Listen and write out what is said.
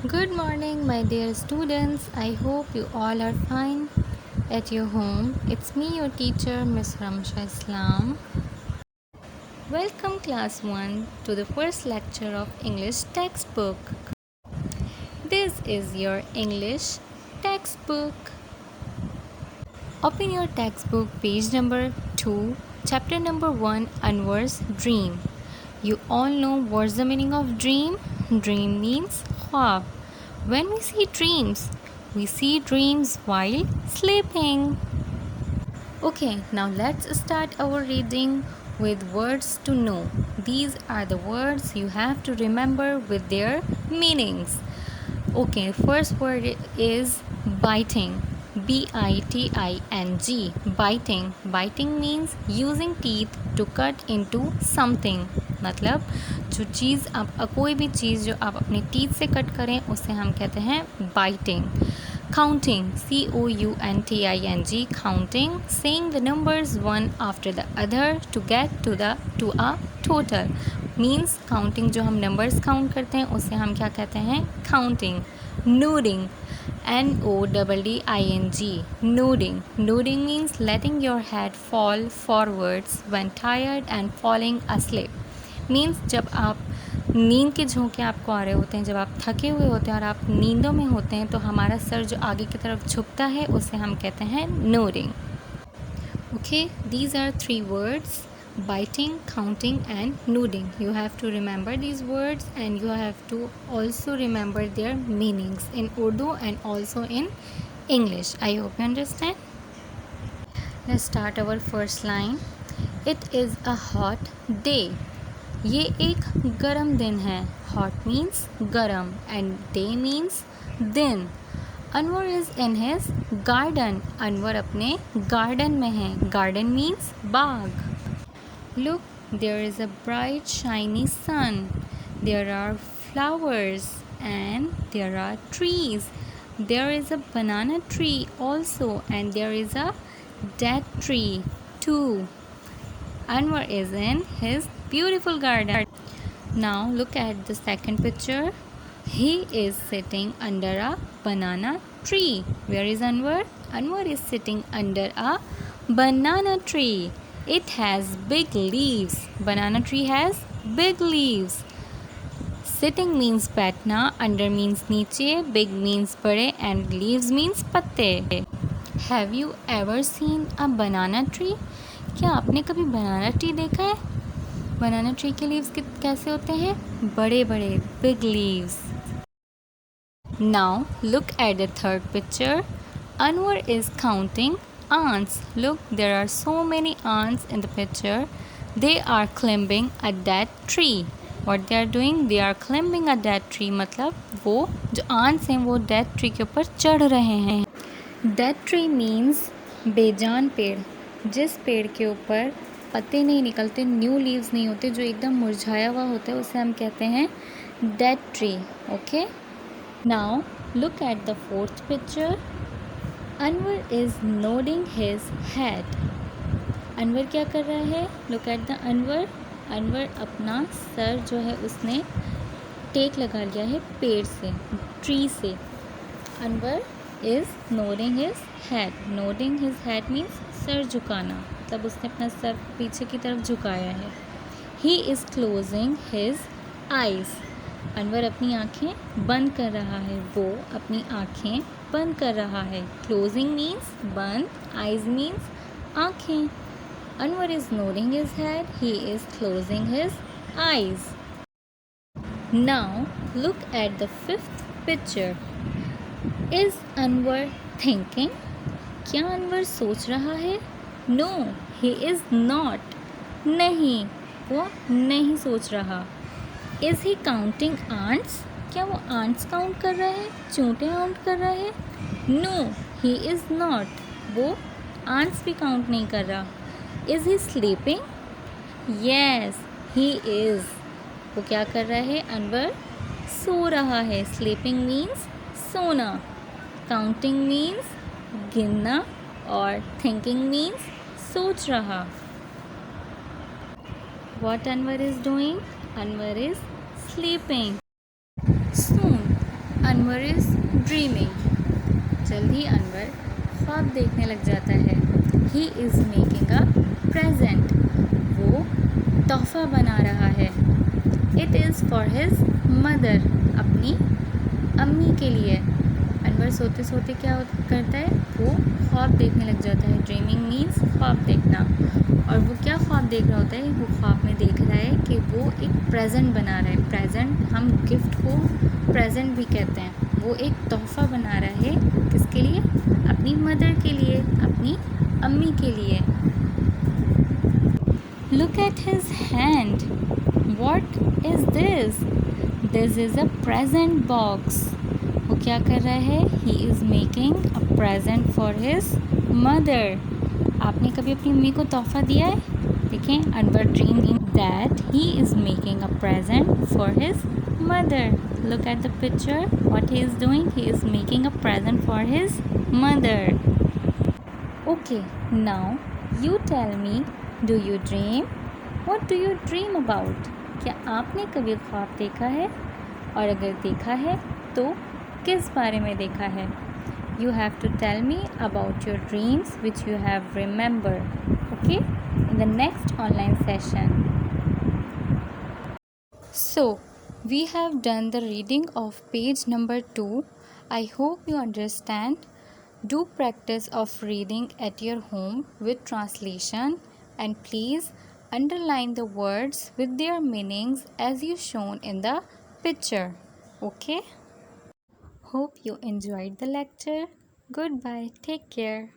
Good morning, my dear students. I hope you all are fine at your home. It's me, your teacher, Miss Ramsha Islam. Welcome, Class 1, to the first lecture of English textbook. This is your English textbook. Open your textbook, page number 2, chapter number 1, Anwar's Dream. You all know what's the meaning of dream? Dream means ख्वाब. When we see dreams while sleeping. Okay, now let's start our reading with words to know. These are the words you have to remember with their meanings. Okay, first word is biting. B-I-T-I-N-G. Biting. Biting means using teeth to cut into something. मतलब जो चीज़ आप कोई भी चीज़ जो आप अपने teeth से cut करें उसे हम कहते हैं biting. Counting. C-O-U-N-T-I-N-G. Counting. Saying the numbers one after the other to get to a total. Means counting. जो हम numbers count करते हैं उसे हम क्या कहते हैं? Counting. Nodding. N-O-D-D-I-N-G. Nodding. Nodding means letting your head fall forwards when tired and falling asleep. Means जब आप नींद के झोंके आपको आ रहे होते हैं, जब आप थके हुए होते हैं और आप नींदों में होते हैं तो हमारा सर जो आगे की तरफ झुकता है उसे हम कहते हैं nodding. Okay, these are 3 words: biting, counting and nodding. You have to remember these words and you have to also remember their meanings in Urdu and also in English. I hope you understand. Let's start our first line. It is a hot day. ये एक गरम दिन है. Hot means गरम and day means दिन. Anwar is in his garden. Anwar अपने garden में है. गार्डन मीन्स बाग. Look, there is a bright shiny sun. There are flowers and there are trees. There is a banana tree also and there is a dead tree too. Anwar is in his beautiful garden. Now look at the second picture. He is sitting under a banana tree. Where is Anwar? Anwar is sitting under a banana tree. It has big leaves. Banana tree has big leaves. Sitting means बैठना, under means नीचे, big means बड़े and leaves means पत्ते. Have you ever seen a banana tree? क्या आपने कभी बनाना tree देखा है? बनाना tree के लीव्स कैसे होते हैं? बड़े बड़े, big leaves. Now look at the third picture. Anwar is counting ants. Look, there are so many ants in the picture. They are climbing a dead tree. What they are doing? They are climbing a dead tree. मतलब वो जो ants हैं वो dead tree के ऊपर चढ़ रहे हैं. Dead tree means बेजान पेड़. जिस पेड़ के ऊपर पत्ते नहीं निकलते, न्यू लीव्स नहीं होते, जो एकदम मुरझाया हुआ होता है उसे हम कहते हैं dead tree. Okay, now look at the fourth picture. Anwar is nodding his head. Anwar क्या कर रहा है? Look at the Anwar. Anwar अपना सर जो है उसने टेक लगा लिया है पेड़ से, ट्री से. Anwar is nodding his head. Nodding his head means सर झुकाना. तब उसने अपना सर पीछे की तरफ झुकाया है. He is closing his eyes. Anwar अपनी आँखें बंद कर रहा है. वो अपनी आँखें बंद कर रहा है. क्लोजिंग मीन्स बंद, आइज़ मीन्स आँखें. Anwar is nodding his head. He is closing his eyes. Now look at the fifth picture. Is Anwar thinking. क्या अनवर सोच रहा है? No, he is not. नहीं, वो नहीं सोच रहा. Is he counting ants. क्या वो आंट्स काउंट कर रहा है, चूंटे काउंट कर रहा है? No, he is not. वो आंट्स भी काउंट नहीं कर रहा. Is he sleeping? Yes, he is. वो क्या कर रहा है? अनवर सो रहा है. स्लीपिंग मीन्स सोना. काउंटिंग मीन्स गिनना और थिंकिंग मीन्स सोच रहा. What Anwar is doing? Anwar is sleeping. Soon Anwar is dreaming. जल्दी अनवर ख्वाब देखने लग जाता है. He is making a present. वो तोहफा बना रहा है. It is for his mother. अपनी अम्मी के लिए. अनवर सोते सोते क्या करता है, वो ख्वाब देखने लग जाता है. ड्रीमिंग मीन्स ख्वाब देखना. और वो क्या ख्वाब देख रहा होता है, वो ख्वाब में देख रहा है कि वो एक प्रेजेंट बना रहा है. प्रेजेंट, हम गिफ्ट को प्रेजेंट भी कहते हैं. वो एक तोहफ़ा बना रहा है. किसके लिए? अपनी मदर के लिए, अपनी अम्मी के लिए. Look at his hand. What is this? This is a present box. वो क्या कर रहा है? He is making a present for his mother. आपने कभी अपनी मम्मी को तोहफ़ा दिया है? देखें, Anwar dreaming that he is making a present for his mother. Look at the picture. What he is doing? He is making a present for his mother. Okay, now you tell me, do you dream? What do you dream about? क्या आपने कभी ख्वाब देखा है? और अगर देखा है तो किस बारे में देखा है? You have to tell me about your dreams which you have remembered. Okay? In the next online session. So, we have done the reading of page number 2. I hope you understand. Do practice of reading at your home with translation, and please underline the words with their meanings as you shown in the picture. Okay? Hope you enjoyed the lecture. Goodbye. Take care.